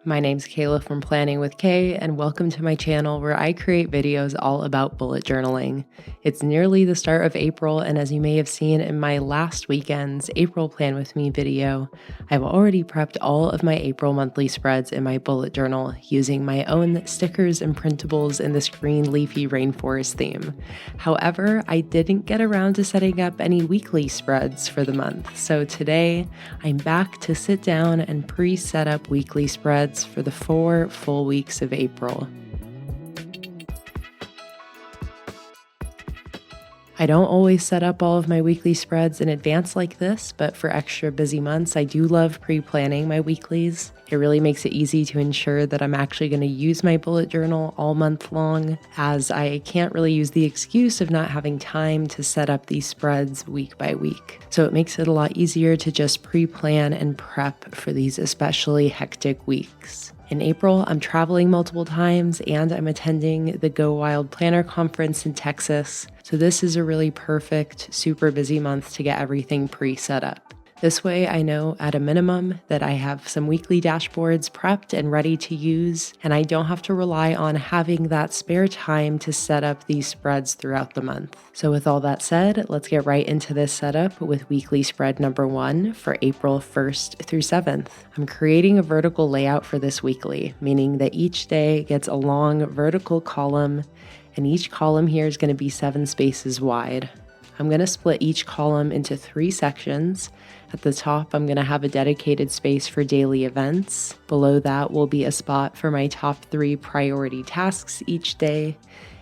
My name's Kayla from Planning with Kay, and welcome to my channel where I create videos all about bullet journaling. It's nearly the start of April, and as you may have seen in my last weekend's April Plan With Me video, I've already prepped all of my April monthly spreads in my bullet journal using my own stickers and printables in this green leafy rainforest theme. However, I didn't get around to setting up any weekly spreads for the month, so today I'm back to sit down and pre-set up weekly spreads for the 4 full weeks of April. I don't always set up all of my weekly spreads in advance like this, but for extra busy months, I do love pre-planning my weeklies. It really makes it easy to ensure that I'm actually going to use my bullet journal all month long, as I can't really use the excuse of not having time to set up these spreads week by week. So it makes it a lot easier to just pre-plan and prep for these especially hectic weeks. In April, I'm traveling multiple times and I'm attending the Go Wild Planner Conference in Texas. So this is a really perfect, super busy month to get everything pre-set up. This way, I know at a minimum that I have some weekly dashboards prepped and ready to use, and I don't have to rely on having that spare time to set up these spreads throughout the month. So with all that said, let's get right into this setup with weekly spread number 1 for April 1st through 7th. I'm creating a vertical layout for this weekly, meaning that each day gets a long vertical column, and each column here is going to be 7 spaces wide. I'm going to split each column into 3 sections. At the top, I'm going to have a dedicated space for daily events. Below that will be a spot for my top 3 priority tasks each day.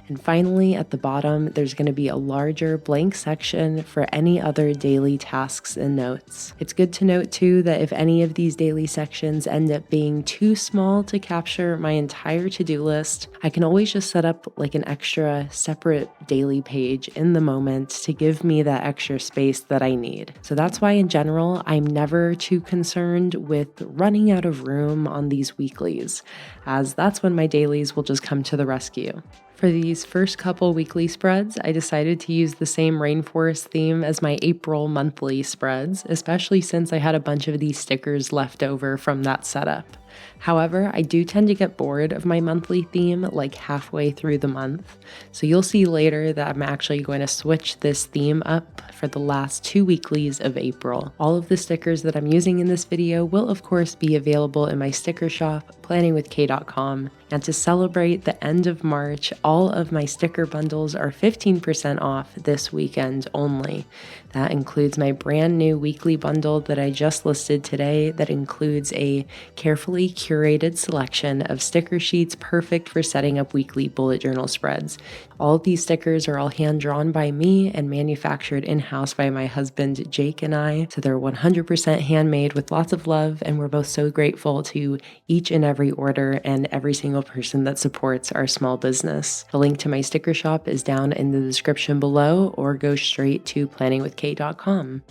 And finally, at the bottom, there's going to be a larger blank section for any other daily tasks and notes. It's good to note too that if any of these daily sections end up being too small to capture my entire to-do list, I can always just set up like an extra separate daily page in the moment to give me that extra space that I need. So that's why in general, I'm never too concerned with running out of room on these weeklies, as that's when my dailies will just come to the rescue. For these first couple weekly spreads, I decided to use the same rainforest theme as my April monthly spreads, especially since I had a bunch of these stickers left over from that setup. However, I do tend to get bored of my monthly theme like halfway through the month, so you'll see later that I'm actually going to switch this theme up for the last 2 weeklies of April. All of the stickers that I'm using in this video will of course be available in my sticker shop, PlanningWithKay.com, and to celebrate the end of March, all of my sticker bundles are 15% off this weekend only. That includes my brand new weekly bundle that I just listed today that includes a carefully curated selection of sticker sheets perfect for setting up weekly bullet journal spreads. All of these stickers are all hand-drawn by me and manufactured in-house by my husband Jake and I, so they're 100% handmade with lots of love, and we're both so grateful to each and every order and every single person that supports our small business. The link to my sticker shop is down in the description below, or go straight to PlanningWithKay.com.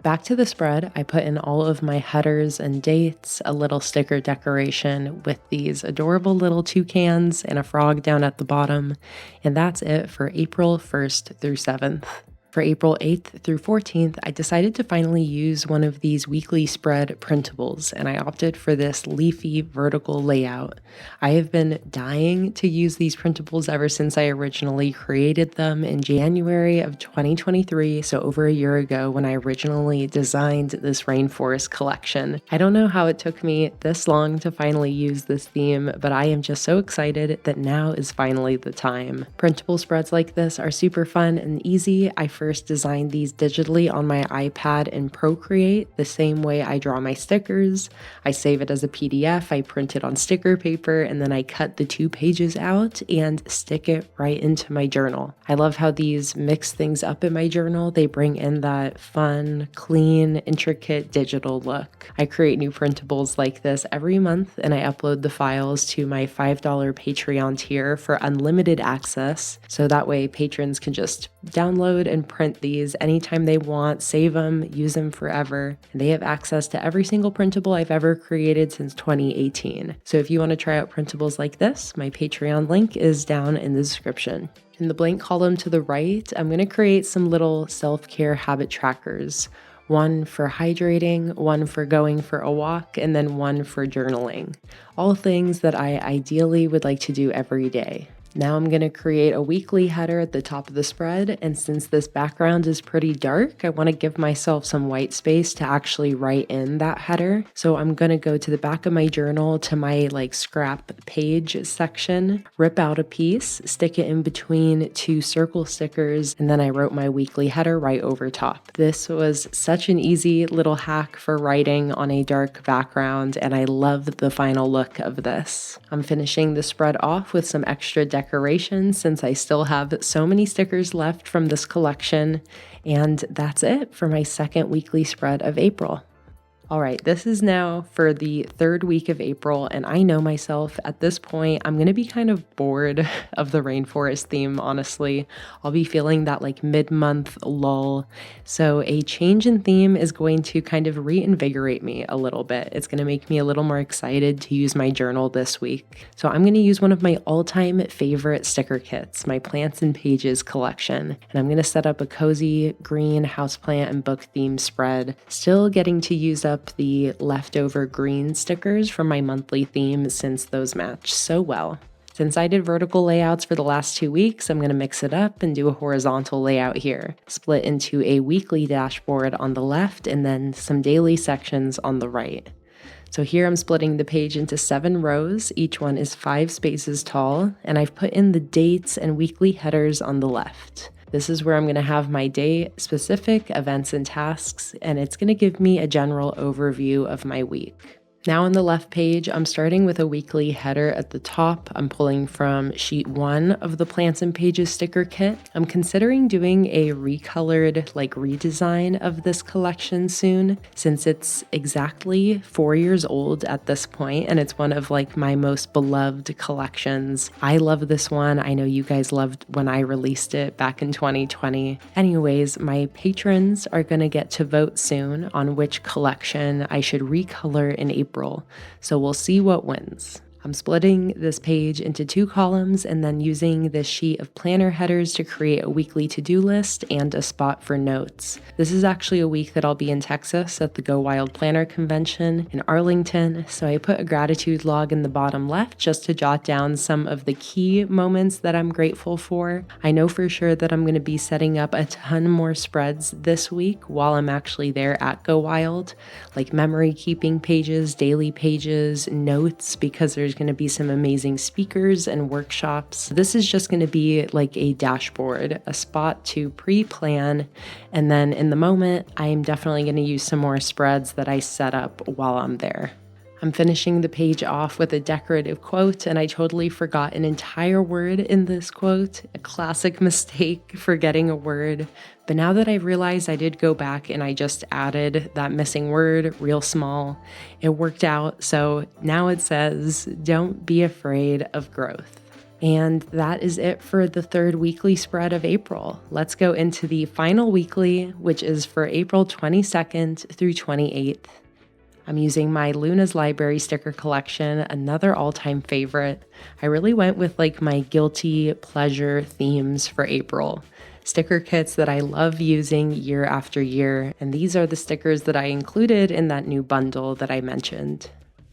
Back to the spread, I put in all of my headers and dates, a little sticker decoration with these adorable little toucans and a frog down at the bottom, and that's it for April 1st through 7th. For April 8th through 14th, I decided to finally use one of these weekly spread printables, and I opted for this leafy vertical layout. I have been dying to use these printables ever since I originally created them in January of 2023, so over a year ago when I originally designed this rainforest collection. I don't know how it took me this long to finally use this theme, but I am just so excited that now is finally the time. Printable spreads like this are super fun and easy. I first designed these digitally on my iPad in Procreate, the same way I draw my stickers. I save it as a PDF, I print it on sticker paper, and then I cut the 2 pages out and stick it right into my journal. I love how these mix things up in my journal. They bring in that fun, clean, intricate digital look. I create new printables like this every month, and I upload the files to my $5 Patreon tier for unlimited access, so that way patrons can just download and print these anytime they want, save them, use them forever, and they have access to every single printable I've ever created since 2018. So if you want to try out printables like this, my Patreon link is down in the description. In the blank column to the right, I'm going to create some little self-care habit trackers. one for hydrating, one for going for a walk, and then one for journaling. All things that I ideally would like to do every day. Now I'm going to create a weekly header at the top of the spread, and since this background is pretty dark, I want to give myself some white space to actually write in that header. So I'm going to go to the back of my journal to my scrap page section, rip out a piece, stick it in between two circle stickers, and then I wrote my weekly header right over top. This was such an easy little hack for writing on a dark background, and I love the final look of this. I'm finishing the spread off with some extra decorations since I still have so many stickers left from this collection, and that's it for my second weekly spread of April. All right, this is now for the third week of April, and I know myself at this point, I'm going to be kind of bored of the rainforest theme, honestly. I'll be feeling that mid-month lull. So a change in theme is going to kind of reinvigorate me a little bit. It's going to make me a little more excited to use my journal this week. So I'm going to use one of my all-time favorite sticker kits, my Plants and Pages collection. And I'm going to set up a cozy green houseplant and book theme spread, still getting to use up the leftover green stickers from my monthly theme since those match so well. Since I did vertical layouts for the last 2 weeks, I'm going to mix it up and do a horizontal layout here, split into a weekly dashboard on the left and then some daily sections on the right. So here I'm splitting the page into 7 rows, each one is 5 spaces tall, and I've put in the dates and weekly headers on the left. This is where I'm going to have my day-specific events and tasks, and it's going to give me a general overview of my week. Now on the left page, I'm starting with a weekly header at the top. I'm pulling from sheet 1 of the Plants and Pages sticker kit. I'm considering doing a recolored, redesign of this collection soon, since it's exactly 4 years old at this point, and it's one of my most beloved collections. I love this one. I know you guys loved when I released it back in 2020. Anyways, my patrons are going to get to vote soon on which collection I should recolor in April. So we'll see what wins. I'm splitting this page into 2 columns and then using this sheet of planner headers to create a weekly to-do list and a spot for notes. This is actually a week that I'll be in Texas at the Go Wild Planner Convention in Arlington, so I put a gratitude log in the bottom left just to jot down some of the key moments that I'm grateful for. I know for sure that I'm going to be setting up a ton more spreads this week while I'm actually there at Go Wild, like memory keeping pages, daily pages, notes, because there's going to be some amazing speakers and workshops. This is just going to be a dashboard, a spot to pre-plan, and then in the moment, I am definitely going to use some more spreads that I set up while I'm there. I'm finishing the page off with a decorative quote, and I totally forgot an entire word in this quote, a classic mistake, forgetting a word. But now that I've realized, I did go back and I just added that missing word real small. It worked out, so now it says, "Don't be afraid of growth." And that is it for the third weekly spread of April. Let's go into the final weekly, which is for April 22nd through 28th. I'm using my Luna's Library sticker collection, another all-time favorite. I really went with my guilty pleasure themes for April. Sticker kits that I love using year after year, and these are the stickers that I included in that new bundle that I mentioned.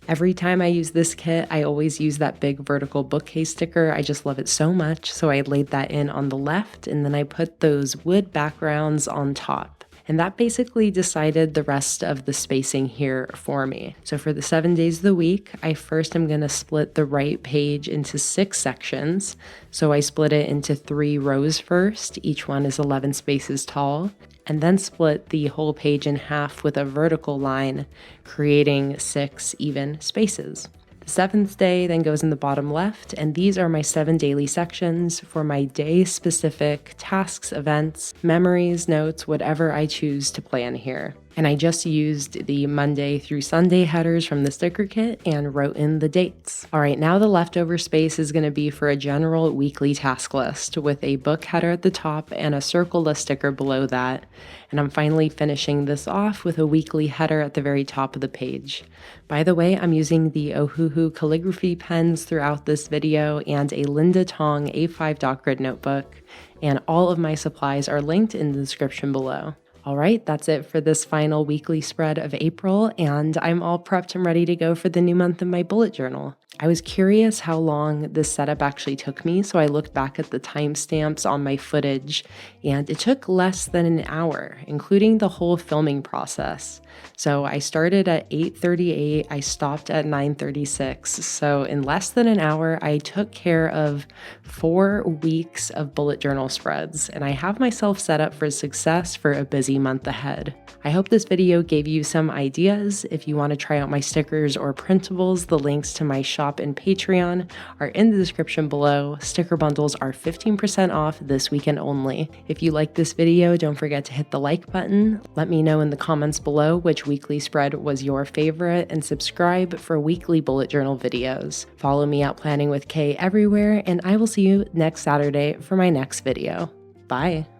Every time I use this kit, I always use that big vertical bookcase sticker. I just love it so much, so I laid that in on the left, and then I put those wood backgrounds on top. And that basically decided the rest of the spacing here for me. So for the 7 days of the week, I first am going to split the right page into 6 sections. So I split it into 3 rows first. Each one is 11 spaces tall. And then split the whole page in half with a vertical line, creating 6 even spaces. The 7th day then goes in the bottom left, and these are my 7 daily sections for my day-specific tasks, events, memories, notes, whatever I choose to plan here. And I just used the Monday through Sunday headers from the sticker kit and wrote in the dates. All right, now the leftover space is going to be for a general weekly task list with a book header at the top and a circle list sticker below that. And I'm finally finishing this off with a weekly header at the very top of the page. By the way, I'm using the Ohuhu calligraphy pens throughout this video and a Tong A5 dot grid notebook, and all of my supplies are linked in the description below. All right, that's it for this final weekly spread of April, and I'm all prepped and ready to go for the new month in my bullet journal. I was curious how long this setup actually took me, so I looked back at the timestamps on my footage, and it took less than an hour, including the whole filming process. So I started at 8:38, I stopped at 9:36. So in less than an hour, I took care of 4 weeks of bullet journal spreads, and I have myself set up for success for a busy month ahead. I hope this video gave you some ideas. If you want to try out my stickers or printables, the links to my shop and Patreon are in the description below. Sticker bundles are 15% off this weekend only. If you like this video, don't forget to hit the like button. Let me know in the comments below which weekly spread was your favorite, and subscribe for weekly bullet journal videos. Follow me at Planning with Kay everywhere, and I will see you next Saturday for my next video. Bye!